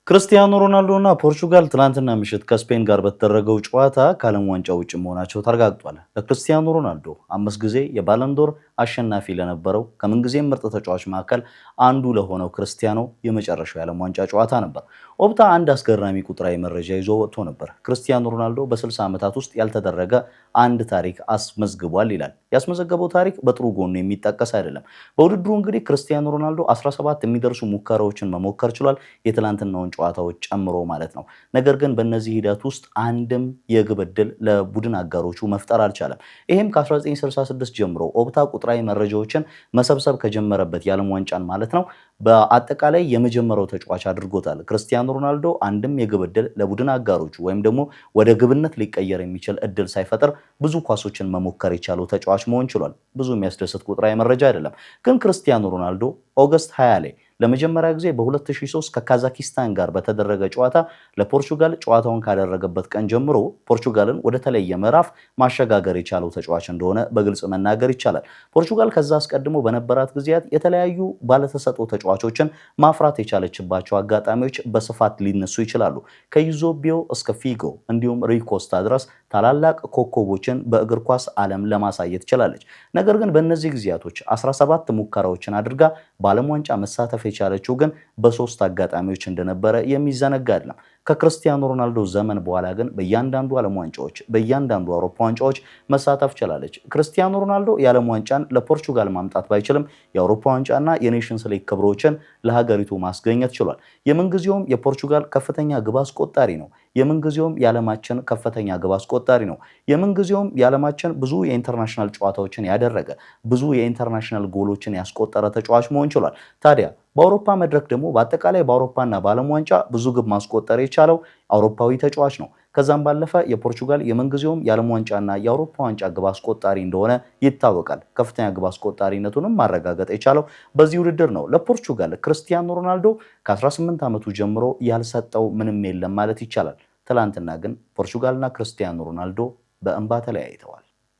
ክርስቲያኖ ሮናልዶና ፖርቹጋል ትላንትና ምሽት ከስፔን ጋር በተደረገው ጨዋታ ከዓለም ዋንጫ ውጭ መሆናቸው ተረጋግጧል። ለክርስቲያኖ ሮናልዶ 5 ጊዜ የባለንዶር አሸናፊ ለነበረው ከምንጊዜም ምርጥ ተጫዋች መካከል አንዱ ለሆነው ክርስቲያኖ የመጨረሻው የዓለም ዋንጫ ጨዋታ ነበር። ኦፕታ አንድ አስገራሚ ቁጥራዊ መረጃ ይዞ ወጥቶ ነበር። ክርስቲያኖ ሮናልዶ በ60 ዓመታት ውስጥ ያልተደረገ አንድ ታሪክ አስመዝግቧል ይላል። ያስመዘገበው ታሪክ በጥሩ ጎኑ የሚጠቀስ አይደለም። በውድድሩ እንግዲህ ክርስቲያኖ ሮናልዶ 17 የሚደርሱ ሙከራዎችን መሞከር ችሏል። የትላንትናውን ጨዋታዎች ጨምሮ ማለት ነው። ነገር ግን በእነዚህ ሂደት ውስጥ አንድም የግብ ዕድል ለቡድን አጋሮቹ መፍጠር አልቻለም። ይሄም ከ1966 ጀምሮ ኦፕታ ቁጥራዊ መረጃዎችን መሰብሰብ ከጀመረበት የዓለም ዋንጫን ማለት ነው በአጠቃላይ የመጀመሪያው ተጫዋች አድርጎታል። ክርስቲያኖ ሮናልዶ አንድም የግብ ዕድል ለቡድን አጋሮቹ ወይም ደግሞ ወደ ግብነት ሊቀየር የሚችል ዕድል ሳይፈጥር ብዙ ኳሶችን መሞከር የቻለው ተጫዋች መሆን ችሏል። ብዙ የሚያስደስት ቁጥራዊ መረጃ አይደለም። ግን ክርስቲያኖ ሮናልዶ ኦገስት 20 ላይ ለመጀመሪያ ጊዜ በ2003 ከካዛኪስታን ጋር በተደረገ ጨዋታ ለፖርቹጋል ጨዋታውን ካደረገበት ቀን ጀምሮ ፖርቹጋልን ወደ ተለየ ምዕራፍ ማሸጋገር የቻለው ተጫዋች እንደሆነ በግልጽ መናገር ይቻላል። ፖርቹጋል ከዛ አስቀድሞ በነበራት ጊዜያት የተለያዩ ባለተሰጥኦ ተጫዋቾችን ማፍራት የቻለችባቸው አጋጣሚዎች በስፋት ሊነሱ ይችላሉ። ከዩዞቢዮ እስከ ፊጎ እንዲሁም ሪኮስታ ድረስ ታላላቅ ኮከቦችን በእግር ኳስ ዓለም ለማሳየት ችላለች። ነገር ግን በእነዚህ ጊዜያቶች 17 ሙከራዎችን አድርጋ በዓለም ዋንጫ መሳተፍ የቻለችው ግን በሶስት አጋጣሚዎች እንደነበረ የሚዘነጋ አይደለም። ከክርስቲያኖ ሮናልዶ ዘመን በኋላ ግን በእያንዳንዱ ዓለም ዋንጫዎች በእያንዳንዱ አውሮፓ ዋንጫዎች መሳተፍ ችላለች። ክርስቲያኖ ሮናልዶ የዓለም ዋንጫን ለፖርቹጋል ማምጣት ባይችልም የአውሮፓ ዋንጫና የኔሽንስ ሊግ ክብሮችን ለሀገሪቱ ማስገኘት ችሏል። የምንጊዜውም የፖርቹጋል ከፍተኛ ግብ አስቆጣሪ ነው። የምንጊዜውም የዓለማችን ከፍተኛ ግብ አስቆጣሪ ነው። የምንጊዜውም የዓለማችን ብዙ የኢንተርናሽናል ጨዋታዎችን ያደረገ ብዙ የኢንተርናሽናል ጎሎችን ያስቆጠረ ተጫዋች መሆን ችሏል። ታዲያ በአውሮፓ መድረክ ደግሞ በአጠቃላይ በአውሮፓና በዓለም ዋንጫ ብዙ ግብ ማስቆጠር የቻለው አውሮፓዊ ተጫዋች ነው። ከዛም ባለፈ የፖርቹጋል የምንጊዜውም የዓለም ዋንጫና የአውሮፓ ዋንጫ ግብ አስቆጣሪ እንደሆነ ይታወቃል። ከፍተኛ ግብ አስቆጣሪነቱንም ማረጋገጥ የቻለው በዚህ ውድድር ነው። ለፖርቹጋል ክርስቲያኖ ሮናልዶ ከ18 ዓመቱ ጀምሮ ያልሰጠው ምንም የለም ማለት ይቻላል። ትላንትና ግን ፖርቹጋልና ክርስቲያኖ ሮናልዶ በእንባ ተለያይተዋል።